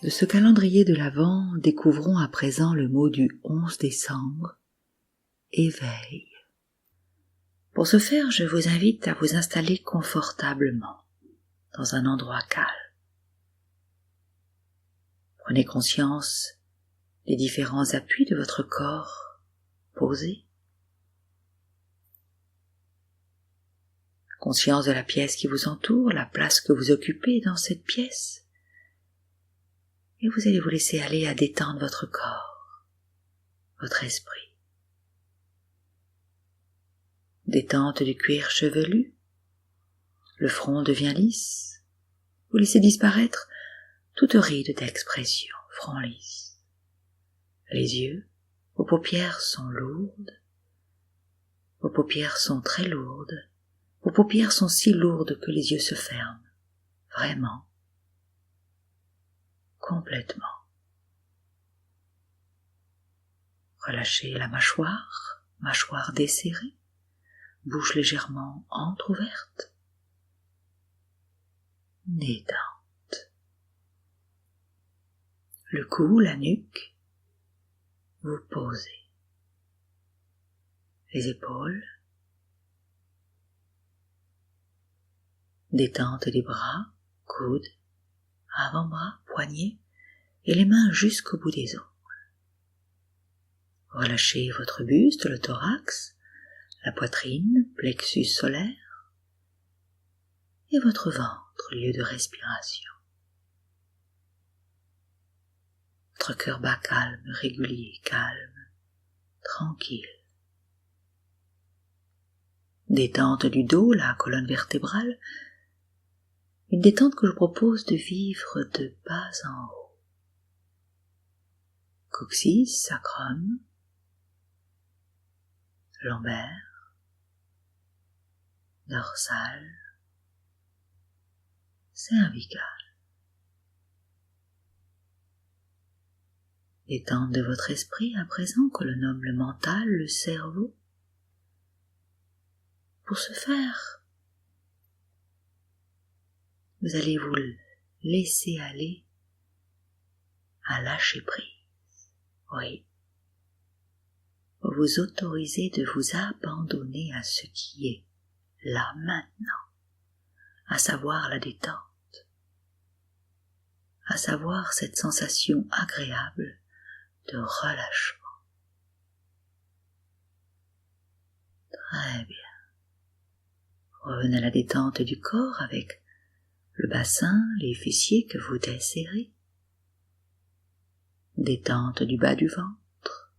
De ce calendrier de l'Avent, découvrons à présent le mot du 11 décembre, éveil. Pour ce faire, je vous invite à vous installer confortablement dans un endroit calme. Prenez conscience des différents appuis de votre corps posés. Conscience de la pièce qui vous entoure, la place que vous occupez dans cette pièce. Et vous allez vous laisser aller à détendre votre corps, votre esprit. Détente du cuir chevelu, le front devient lisse, vous laissez disparaître toute ride d'expression, front lisse. Les yeux, vos paupières sont lourdes, vos paupières sont très lourdes, vos paupières sont si lourdes que les yeux se ferment, vraiment. Complètement. Relâchez la mâchoire desserrée, bouche légèrement entrouverte. Détente. Le cou, la nuque, vous posez. Les épaules. Détente des bras, coudes, avant-bras, poignets et les mains jusqu'au bout des ongles. Relâchez votre buste, le thorax, la poitrine, plexus solaire et votre ventre, lieu de respiration. Votre cœur bat calme, régulier, calme, tranquille. Détente du dos, la colonne vertébrale, une détente que je propose de vivre de bas en haut. Coccyx, sacrum, lombaire, dorsale, cervicale. Détente de votre esprit à présent que l'on nomme le mental, le cerveau. Pour ce faire, vous allez vous laisser aller à lâcher prise. Oui. Vous vous autorisez de vous abandonner à ce qui est là maintenant, à savoir la détente, à savoir cette sensation agréable de relâchement. Très bien. Revenez à la détente du corps avec le bassin, les fessiers que vous desserrez. Détente du bas du ventre.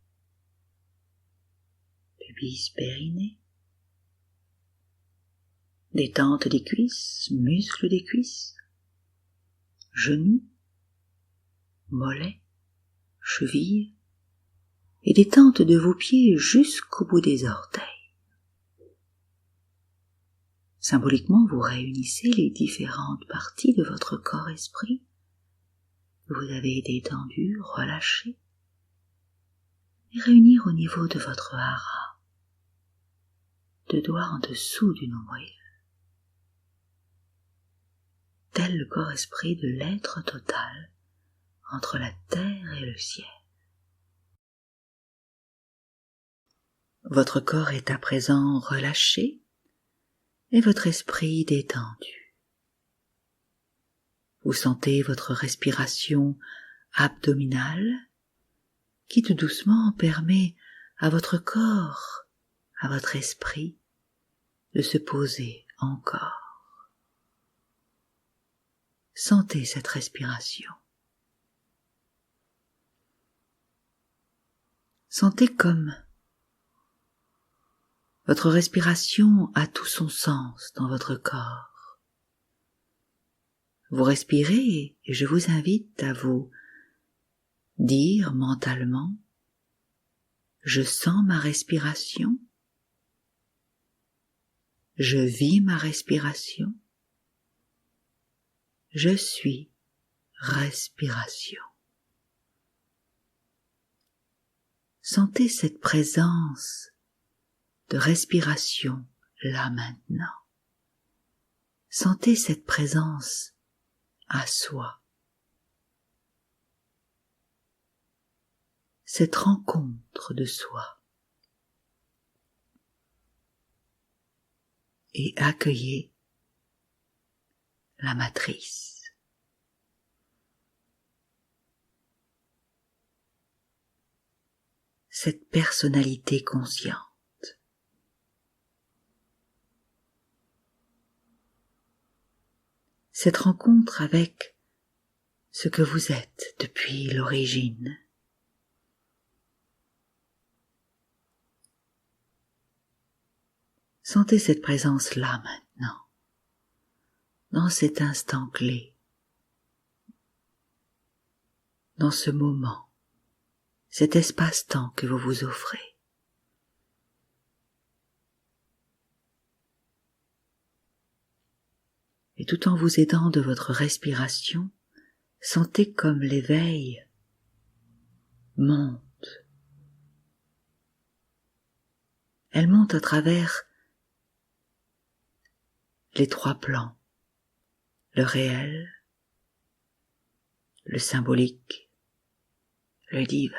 Pubis périnée. Détente des cuisses, muscles des cuisses. Genoux, mollets, chevilles. Et détente de vos pieds jusqu'au bout des orteils. Symboliquement, vous réunissez les différentes parties de votre corps-esprit que vous avez détendues, relâchées, et réunir au niveau de votre hara, 2 doigts en dessous du nombril, tel le corps-esprit de l'être total entre la terre et le ciel. Votre corps est à présent relâché, et votre esprit détendu. Vous sentez votre respiration abdominale qui tout doucement permet à votre corps, à votre esprit de se poser encore. Sentez cette respiration. Sentez comme votre respiration a tout son sens dans votre corps. Vous respirez et je vous invite à vous dire mentalement « Je sens ma respiration », « Je vis ma respiration », « Je suis respiration ». Sentez cette présence de respiration là maintenant. Sentez cette présence à soi. cette rencontre de soi et accueillez la matrice. Cette personnalité consciente. Cette rencontre avec ce que vous êtes depuis l'origine. Sentez cette présence-là maintenant, dans cet instant clé, dans ce moment, cet espace-temps que vous vous offrez. Et tout en vous aidant de votre respiration, sentez comme l'éveil monte. Elle monte à travers les trois plans, le réel, le symbolique, le divin.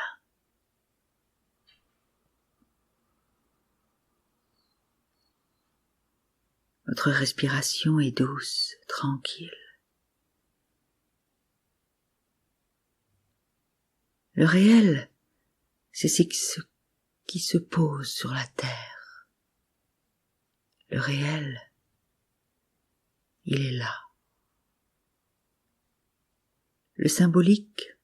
Votre respiration est douce, tranquille. Le réel, c'est ce qui se pose sur la terre. Le réel, il est là. Le symbolique,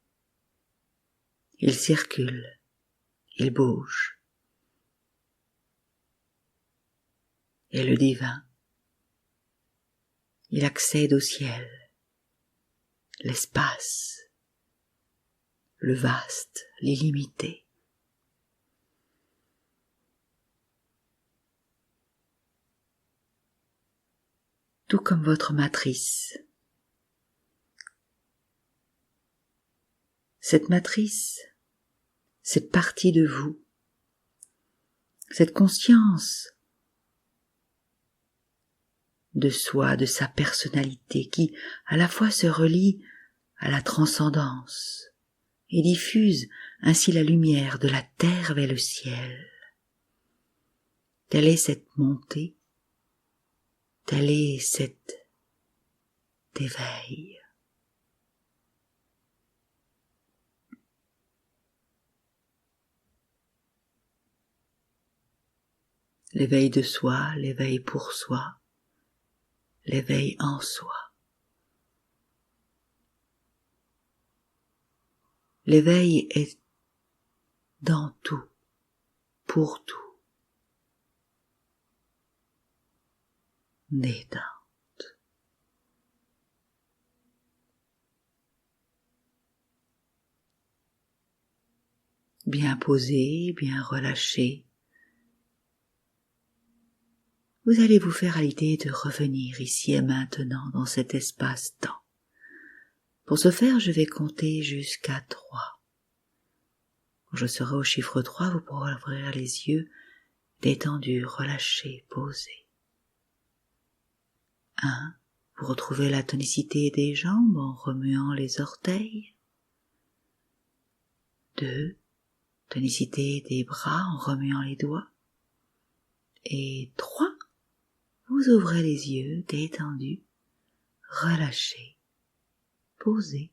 il circule, il bouge. Et le divin, il accède au ciel, l'espace, le vaste, l'illimité. Tout comme votre matrice. Cette matrice, cette partie de vous, cette conscience de soi, de sa personnalité qui à la fois se relie à la transcendance et diffuse ainsi la lumière de la terre vers le ciel. Telle est cette montée, tel est cet éveil. L'éveil de soi, l'éveil pour soi, l'éveil en soi. L'éveil est dans tout, pour tout. Détente. Bien posé, bien relâché. Vous allez vous faire à l'idée de revenir ici et maintenant dans cet espace-temps. Pour ce faire, je vais compter jusqu'à 3. Quand je serai au chiffre 3, vous pourrez ouvrir les yeux, détendus, relâchés, posés. 1. Vous retrouvez la tonicité des jambes en remuant les orteils. 2. Tonicité des bras en remuant les doigts. Et 3. Vous ouvrez les yeux, détendus, relâchés, posés.